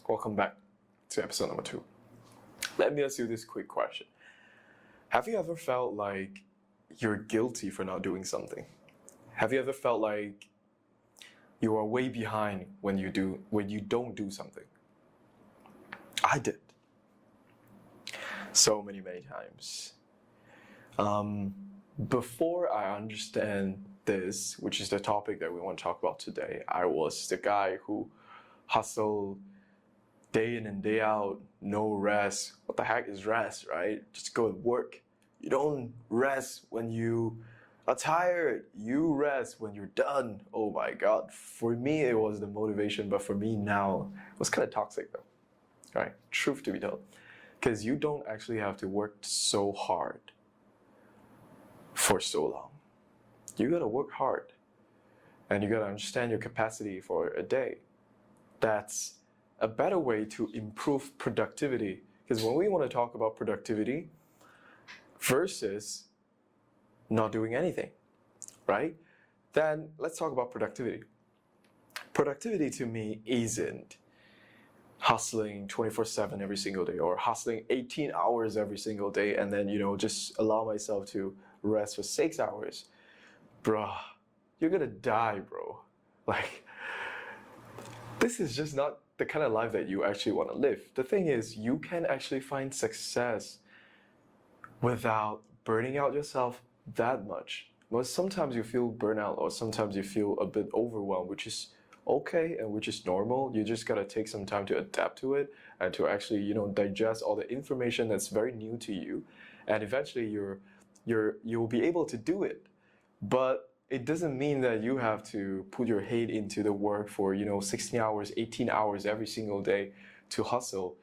Welcome back to episode number 2. Let me ask you this quick question. Have you ever felt like you're guilty for not doing something? Have you ever felt like you are way behind when you don't do something? I did. So many times. Before I understand this, which is the topic that we want to talk about today, I was the guy who hustled day in and day out, no rest. What the heck is rest, right? Just go and work. You don't rest when you are tired. You rest when you're done. Oh my God. For me, it was the motivation, but for me now, it was kind of toxic though. Right? Truth to be told. Because you don't actually have to work so hard for so long. You gotta work hard. And you gotta understand your capacity for a day. That's a better way to improve productivity. Because when we want to talk about productivity versus not doing anything, right? Then let's talk about productivity. Productivity to me isn't hustling 24/7 every single day or hustling 18 hours every single day and then, just allow myself to rest for 6 hours. Bruh, you're gonna die, bro. Like, this is just not the kind of life that you actually want to live. The thing is, you can actually find success without burning out yourself that much. But sometimes you feel burnout or sometimes you feel a bit overwhelmed, which is okay and which is normal. You just gotta take some time to adapt to it and to actually, digest all the information that's very new to you. And eventually you'll be able to do it. But it doesn't mean that you have to put your head into the work for, 16 hours, 18 hours every single day to hustle.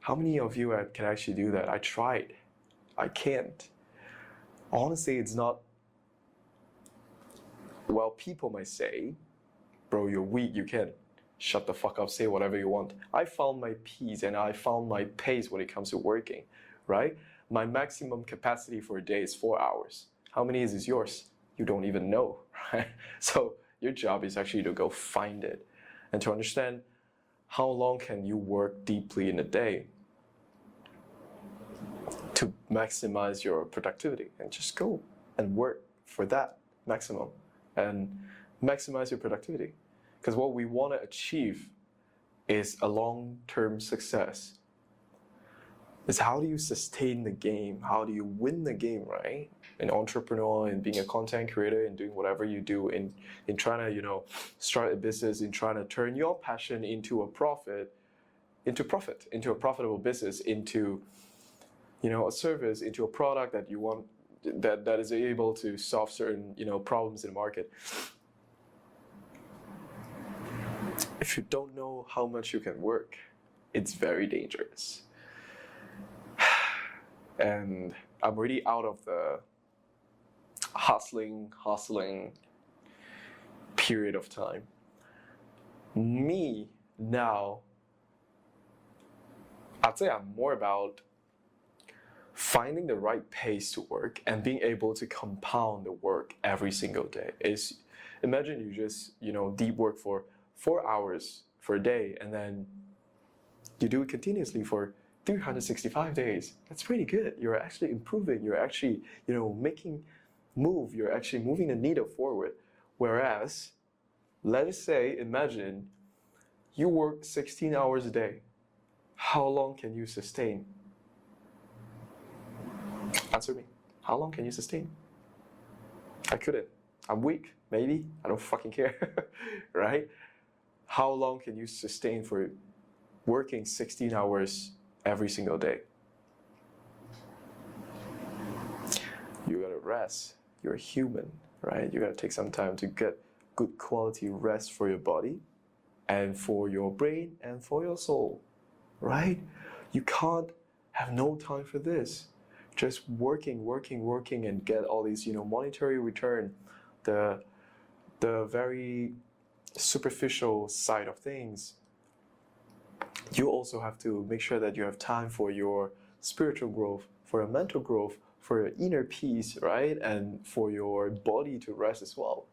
How many of you can actually do that? I tried. I can't. Honestly, it's not, well, people might say, bro, you're weak, you can't. Shut the fuck up, say whatever you want. I found my peace and I found my pace when it comes to working, right? My maximum capacity for a day is 4 hours. How many is yours? You don't even know, right? So your job is actually to go find it and to understand how long can you work deeply in a day to maximize your productivity, and just go and work for that maximum and maximize your productivity. Because what we want to achieve is a long-term success. It's how do you sustain the game? How do you win the game, right? An entrepreneur and being a content creator and doing whatever you do in trying to, start a business, in trying to turn your passion into a profitable business, into, a service, into a product that you want, that is able to solve certain, problems in the market. If you don't know how much you can work, it's very dangerous. And I'm really out of the hustling period of time. Me now, I'd say I'm more about finding the right pace to work and being able to compound the work every single day. Imagine you just, deep work for 4 hours for a day and then you do it continuously for 365 days. That's pretty good. You're actually improving. You're actually, making move. You're actually moving the needle forward. Whereas, let us say, imagine you work 16 hours a day. How long can you sustain? Answer me. How long can you sustain? I couldn't. I'm weak. Maybe. I don't fucking care. Right? How long can you sustain for working 16 hours every single day? You gotta rest. You're a human, right? You gotta take some time to get good quality rest for your body and for your brain and for your soul, right? You can't have no time for this. Just working and get all these, monetary return, the very superficial side of things. You also have to make sure that you have time for your spiritual growth, for your mental growth, for your inner peace, right? And for your body to rest as well.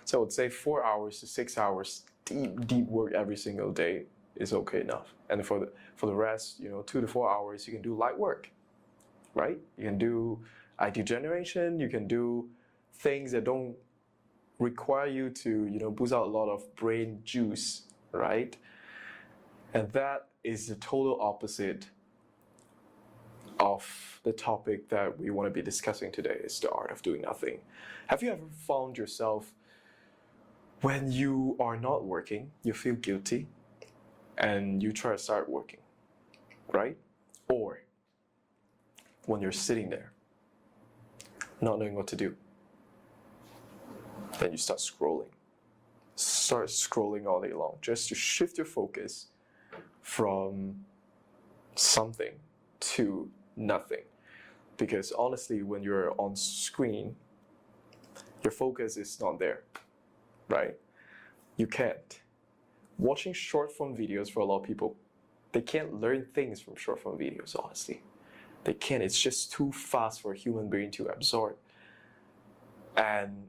So I would say 4 hours to 6 hours deep work every single day is okay enough. And for the rest, 2 to 4 hours, you can do light work, right? You can do idea generation. You can do things that don't require you to boost out a lot of brain juice, right? And that is the total opposite of the topic that we want to be discussing today, is the art of doing nothing. Have you ever found yourself, when you are not working, you feel guilty and you try to start working, right? Or when you're sitting there, not knowing what to do, then you start scrolling. Start scrolling all day long just to shift your focus from something to nothing. Because honestly, when you're on screen, your focus is not there, right? You can't. Watching short form videos, for a lot of people, they can't learn things from short form videos, honestly. They can't. It's just too fast for a human brain to absorb. And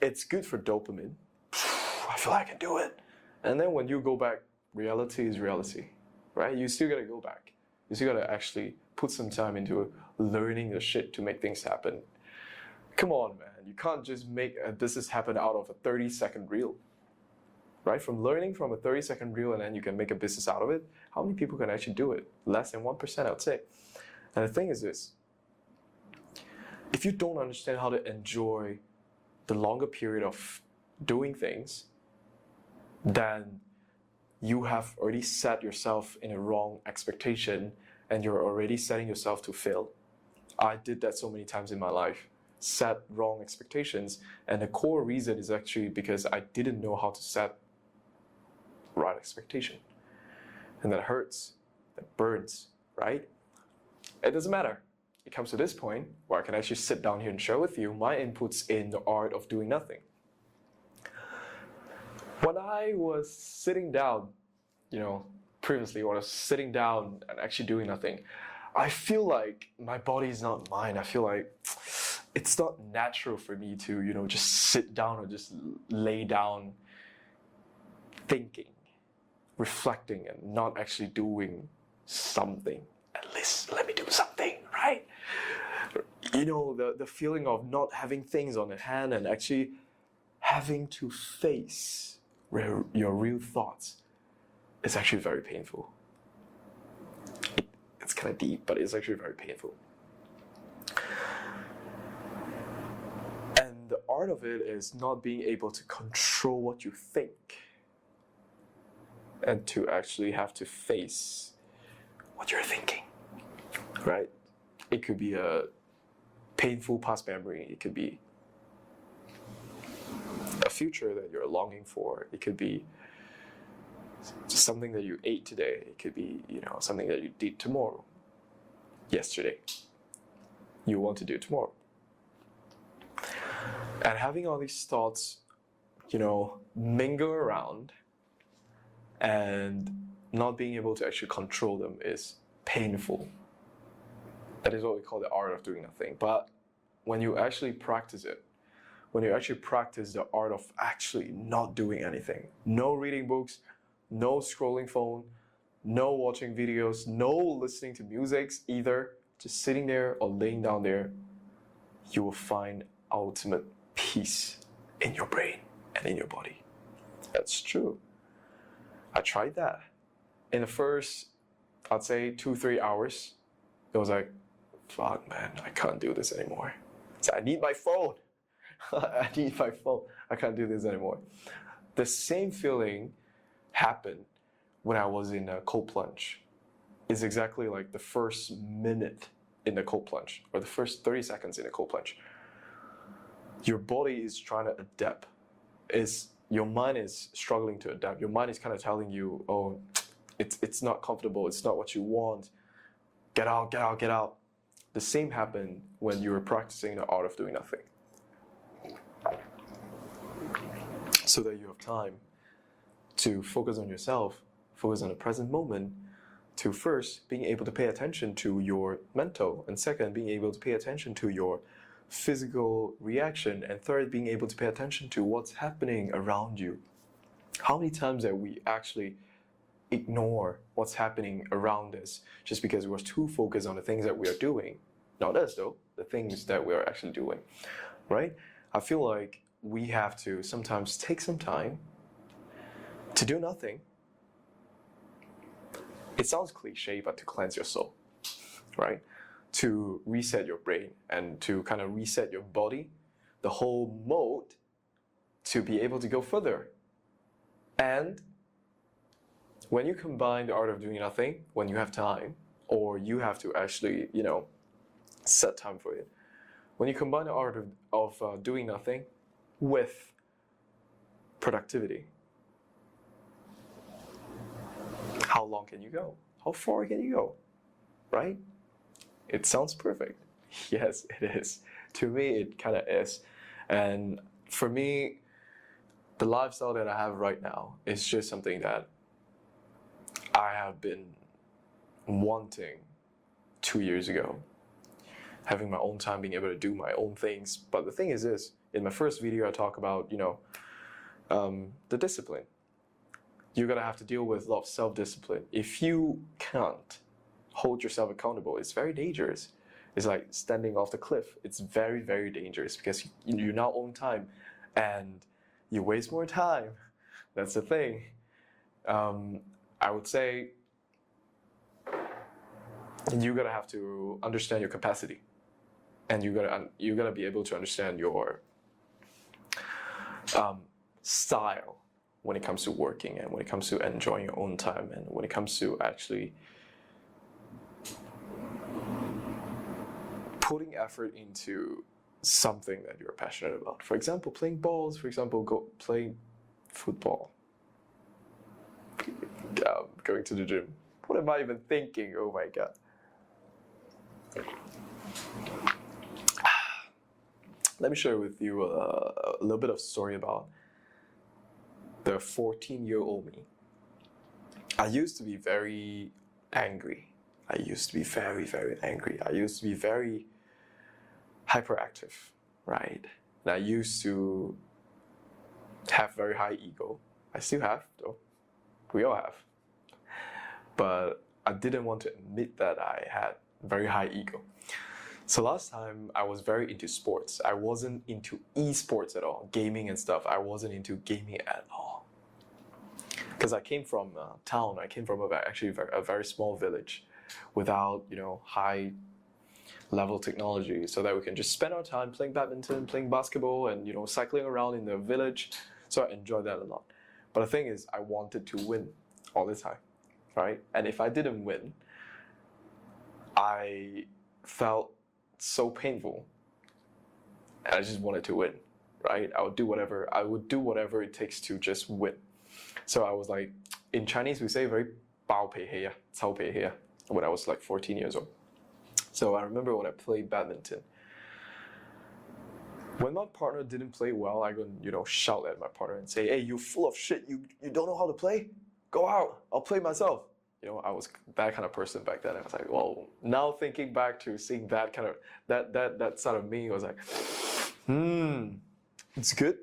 it's good for dopamine. I feel like I can do it. And then when you go back, reality is reality, right? You still gotta go back. You still gotta actually put some time into learning the shit to make things happen. Come on, man. You can't just make a business happen out of a 30-second reel, right? From learning from a 30-second reel and then you can make a business out of it, how many people can actually do it? Less than 1%, I would say. And the thing is this, if you don't understand how to enjoy the longer period of doing things, then you have already set yourself in a wrong expectation and you're already setting yourself to fail. I did that so many times in my life. Set wrong expectations, and the core reason is actually because I didn't know how to set right expectation. And that hurts, that burns, right? It doesn't matter. It comes to this point where I can actually sit down here and share with you my inputs in the art of doing nothing. When I was sitting down, previously when I was sitting down and actually doing nothing, I feel like my body is not mine. I feel like it's not natural for me to, just sit down or just lay down thinking, reflecting, and not actually doing something. At least let me do something, right? The feeling of not having things on the hand and actually having to face your real thoughts is actually very painful. It's kind of deep, but it's actually very painful. And the art of it is not being able to control what you think and to actually have to face what you're thinking, right? It could be a painful past memory. It could be a future that you're longing for. It could be something that you ate today. It could be, something that you did yesterday. You want to do tomorrow. And having all these thoughts, mingle around and not being able to actually control them is painful. That is what we call the art of doing nothing. But when you actually practice it, when you actually practice the art of actually not doing anything, no reading books, no scrolling phone, no watching videos, no listening to music either, just sitting there or laying down there, you will find ultimate peace in your brain and in your body. That's true. I tried that. In the first, I'd say 2-3 hours, it was like, fuck man, I can't do this anymore. So I need my phone. I need my phone. I can't do this anymore. The same feeling happened when I was in a cold plunge. It's exactly like the first minute in the cold plunge or the first 30 seconds in a cold plunge. Your body is trying to adapt. Your mind is struggling to adapt. Your mind is kind of telling you, oh, it's not comfortable. It's not what you want. Get out, get out, get out. The same happened when you were practicing the art of doing nothing. So that you have time to focus on yourself, focus on the present moment, to first being able to pay attention to your mental, and second, being able to pay attention to your physical reaction, and third, being able to pay attention to what's happening around you. How many times have we actually ignore what's happening around us just because we're too focused on the things that we are doing. Not us though, the things that we are actually doing, right? I feel like we have to sometimes take some time to do nothing. It sounds cliche, but to cleanse your soul, right? To reset your brain and to kind of reset your body, the whole mode, to be able to go further. And when you combine the art of doing nothing, when you have time, or you have to actually, set time for it. When you combine the art of doing nothing with productivity, how long can you go? How far can you go? Right? It sounds perfect. Yes, it is. To me, it kind of is. And for me, the lifestyle that I have right now is just something that I have been wanting 2 years ago. Having my own time, being able to do my own things. But the thing is this, in my first video I talk about, the discipline. You're gonna have to deal with a lot of self-discipline. If you can't hold yourself accountable, it's very dangerous. It's like standing off the cliff. It's very, very dangerous because you now own time and you waste more time. That's the thing. I would say you're gonna have to understand your capacity, and you're gonna be able to understand your style when it comes to working, and when it comes to enjoying your own time, and when it comes to actually putting effort into something that you're passionate about. For example, playing balls. For example, playing football. Going to the gym. What am I even thinking? Oh my god. Let me share with you a little bit of story about the 14-year-old me. I used to be very angry. I used to be very, very angry. I used to be very hyperactive, right? And I used to have very high ego. I still have, though. We all have. But I didn't want to admit that I had very high ego. So last time I was very into sports. I wasn't into esports at all, gaming and stuff. I wasn't into gaming at all. Because I came from a town. I came from a very small village without, high level technology, so that we can just spend our time playing badminton, playing basketball, and cycling around in the village. So I enjoyed that a lot. But the thing is, I wanted to win all the time, right? And if I didn't win, I felt so painful, and I just wanted to win, right? I would do whatever it takes to just win. So I was like, in Chinese we say very 包皮氣啊, 臭皮氣啊, when I was like 14 years old. So I remember when I played badminton, when my partner didn't play well, I would, shout at my partner and say, "Hey, you full of shit! You don't know how to play? Go out! I'll play myself." I was that kind of person back then. I was like, well, now thinking back to seeing that kind of that side of me, I was like, it's good.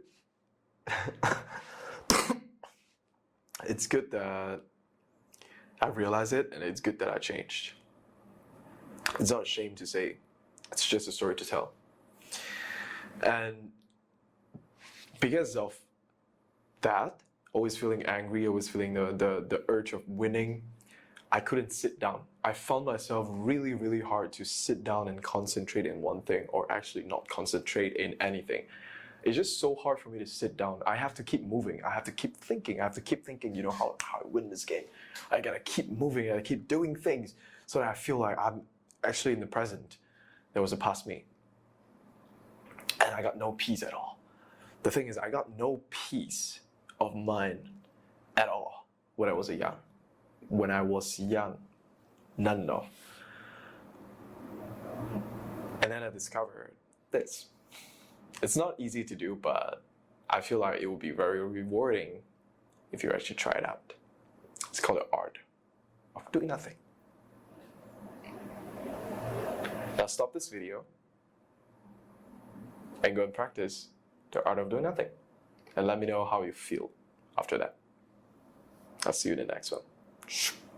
It's good that I realized it, and it's good that I changed. It's not a shame to say. It's just a story to tell. And because of that, always feeling angry, always feeling the urge of winning, I couldn't sit down. I found myself really, really hard to sit down and concentrate in one thing, or actually not concentrate in anything. It's just so hard for me to sit down. I have to keep moving. I have to keep thinking. how I win this game. I gotta keep moving. I gotta keep doing things so that I feel like I'm actually in the present. There was a past me. And I got no peace at all. The thing is, I got no peace of mind at all when I was young. None at all. And then I discovered this. It's not easy to do, but I feel like it will be very rewarding if you actually try it out. It's called the art of doing nothing. Now stop this video and go and practice the art of doing nothing. And let me know how you feel after that. I'll see you in the next one. Shoo.